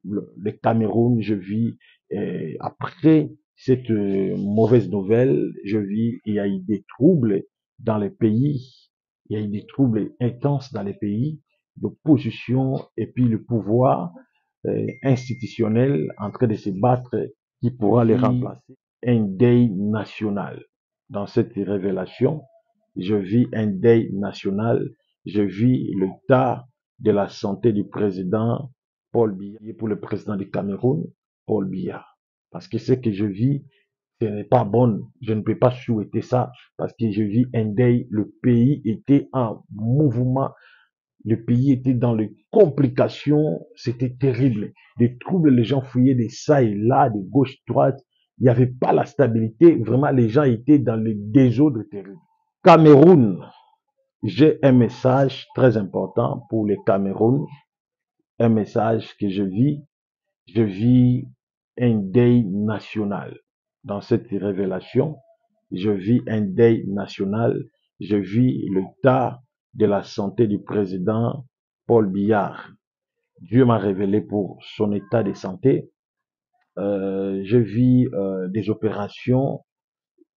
le Cameroun, je vis, après cette mauvaise nouvelle, je vis, il y a eu des troubles dans les pays, il y a eu des troubles intenses dans les pays, l'opposition et puis le pouvoir institutionnel en train de se battre qui pourra les remplacer. Un deuil national. Dans cette révélation, je vis un deuil national, je vis l'état de la santé du président Paul Biya, pour le président du Cameroun, Paul Biya. Parce que ce que je vis, ce n'est pas bon. Je ne peux pas souhaiter ça parce que je vis un deuil. Le pays était en mouvement. Le pays était dans les complications. C'était terrible. Des troubles, les gens fouillaient de ça et là, de gauche, droite. Il n'y avait pas la stabilité. Vraiment, les gens étaient dans le désordre terrible. Cameroun. J'ai un message très important pour le Cameroun. Un message que je vis. Je vis un deuil national. Dans cette révélation, je vis un deuil national. Je vis l'état de la santé du président Paul Biya. Dieu m'a révélé pour son état de santé. Je vis des opérations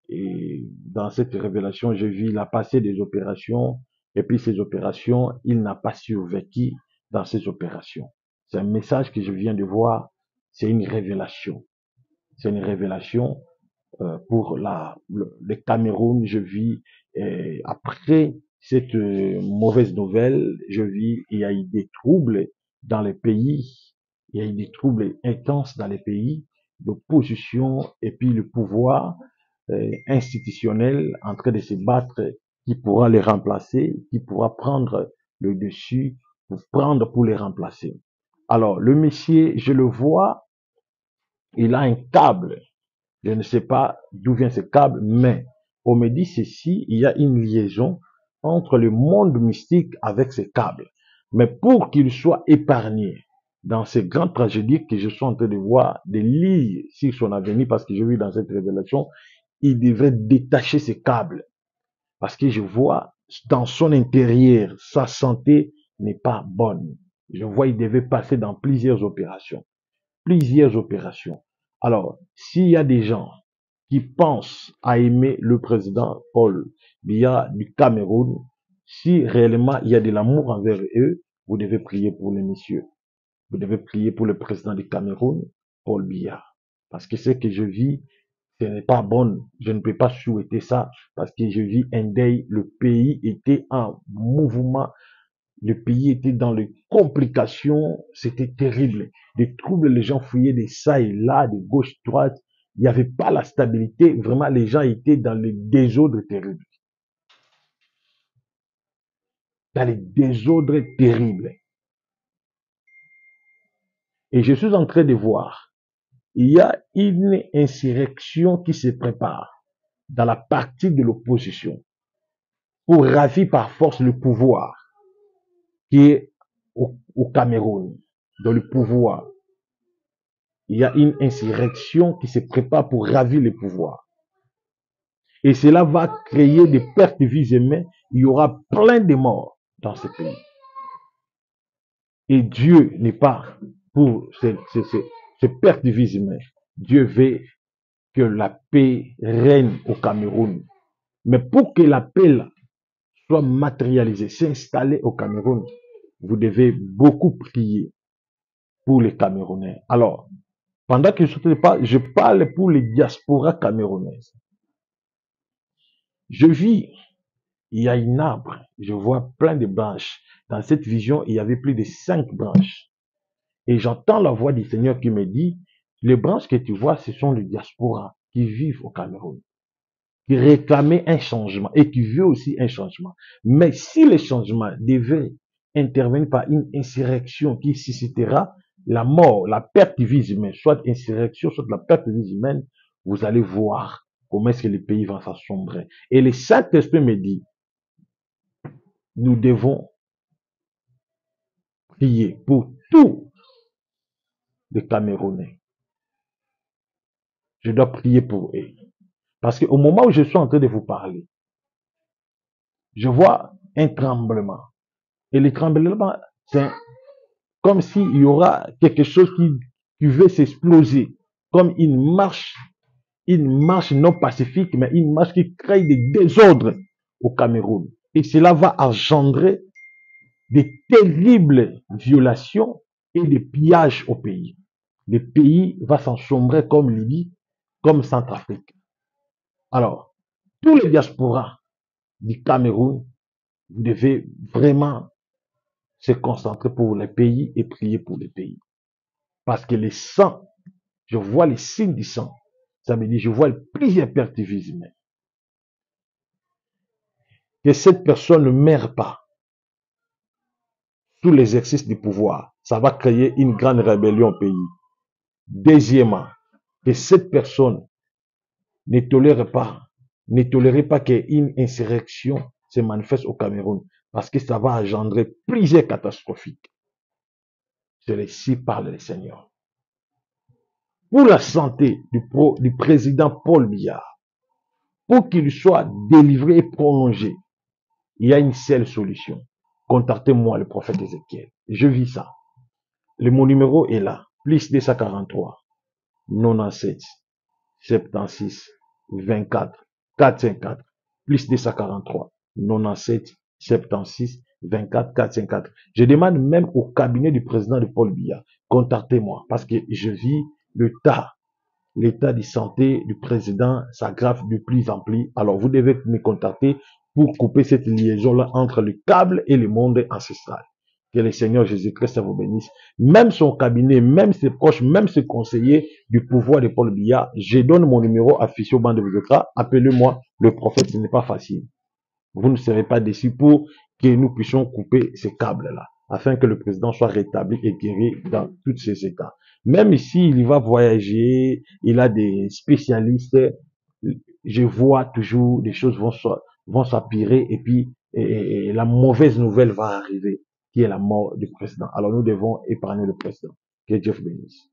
et dans cette révélation, je vis la passé des opérations et puis ces opérations, il n'a pas survécu dans ces opérations. C'est un message que je viens de voir, c'est une révélation. C'est une révélation pour le Cameroun. Je vis après cette mauvaise nouvelle, je vis, il y a eu des troubles dans les pays, il y a eu des troubles intenses dans les pays, d'opposition et puis le pouvoir institutionnel en train de se battre qui pourra les remplacer, qui pourra prendre le dessus pour les remplacer. Alors, le monsieur, je le vois, il a un câble. Je ne sais pas d'où vient ce câble, mais on me dit ceci, il y a une liaison entre le monde mystique avec ce câble. Mais pour qu'il soit épargné dans ces grandes tragédies que je suis en train de voir, de lire sur son avenir, parce que j'ai vu dans cette révélation, il devrait détacher ce câble. Parce que je vois dans son intérieur, sa santé n'est pas bonne. Je vois il devait passer dans plusieurs opérations. Plusieurs opérations. Alors, s'il y a des gens qui pensent à aimer le président Paul Biya du Cameroun, si réellement il y a de l'amour envers eux, vous devez prier pour les messieurs. Vous devez prier pour le président du Cameroun, Paul Biya. Parce que ce que je vis, ce n'est pas bon. Je ne peux pas souhaiter ça parce que je vis un deuil. Le pays était en mouvement. Le pays était dans les complications. C'était terrible. Des troubles, les gens fouillaient de ça et là, de gauche, droite. Il n'y avait pas la stabilité. Vraiment, les gens étaient dans le désordre terrible. Dans les désordres terribles. Et je suis en train de voir, il y a une insurrection qui se prépare dans la partie de l'opposition pour ravir par force le pouvoir qui est au Cameroun, dans le pouvoir. Il y a une insurrection qui se prépare pour ravir le pouvoir. Et cela va créer des pertes de vies humaines. Il y aura plein de morts dans ce pays. Et Dieu n'est pas pour ces pertes de vies humaines. Dieu veut que la paix règne au Cameroun. Mais pour que la paix là soit matérialisée, s'installer au Cameroun, vous devez beaucoup prier pour les Camerounais. Alors, pendant que je parle pour les diasporas camerounaises. Je vis, il y a un arbre, je vois plein de branches. Dans cette vision, il y avait plus de 5 branches. Et j'entends la voix du Seigneur qui me dit, les branches que tu vois, ce sont les diasporas qui vivent au Cameroun, qui réclamaient un changement et qui veulent aussi un changement. Mais si le changement devait intervenir par une insurrection qui suscitera la mort, la perte de vie humaine, soit insurrection, soit la perte de vie humaine, vous allez voir comment est-ce que le pays va s'assombrer. Et le Saint-Esprit me dit, nous devons prier pour tous les Camerounais. Je dois prier pour eux. Parce qu'au moment où je suis en train de vous parler, je vois un tremblement. Et le tremblement, c'est comme s'il y aura quelque chose qui veut s'exploser, comme une marche non pacifique, mais une marche qui crée des désordres au Cameroun. Et cela va engendrer des terribles violations et des pillages au pays. Le pays va s'ensombrer comme Libye, comme Centrafrique. Alors, tous les diasporas du Cameroun, vous devez vraiment se concentrer pour les pays et prier pour les pays. Parce que le sang, je vois les signes du sang. Ça veut dire, je vois plusieurs pertivismes. Que cette personne ne meurt pas sous l'exercice du pouvoir. Ça va créer une grande rébellion au pays. Deuxièmement, que cette personne ne tolère pas qu'une insurrection se manifeste au Cameroun. Parce que ça va engendrer plusieurs catastrophiques. Ceci parle le Seigneur. Pour la santé du président Paul Biya, pour qu'il soit délivré et prolongé, il y a une seule solution. Contactez-moi, le prophète Ézéchiel. Je vis ça. Mon numéro est là. Plus 243 97 76 24 454. Plus 243 97 76 24 454. Je demande même au cabinet du président de Paul Biya. Contactez-moi parce que je vis l'état de santé du président s'aggrave de plus en plus. Alors, vous devez me contacter pour couper cette liaison-là entre le câble et le monde ancestral. Que le Seigneur Jésus-Christ vous bénisse. Même son cabinet, même ses proches, même ses conseillers du pouvoir de Paul Biya, je donne mon numéro affiché au banc de vos écrans. Appelez-moi le prophète, ce n'est pas facile. Vous ne serez pas déçus pour que nous puissions couper ces câbles-là, afin que le président soit rétabli et guéri dans tous ses états. Même ici, il va voyager, il a des spécialistes, je vois toujours des choses vont s'empirer et puis la mauvaise nouvelle va arriver, qui est la mort du président. Alors nous devons épargner le président. Que Dieu vous bénisse.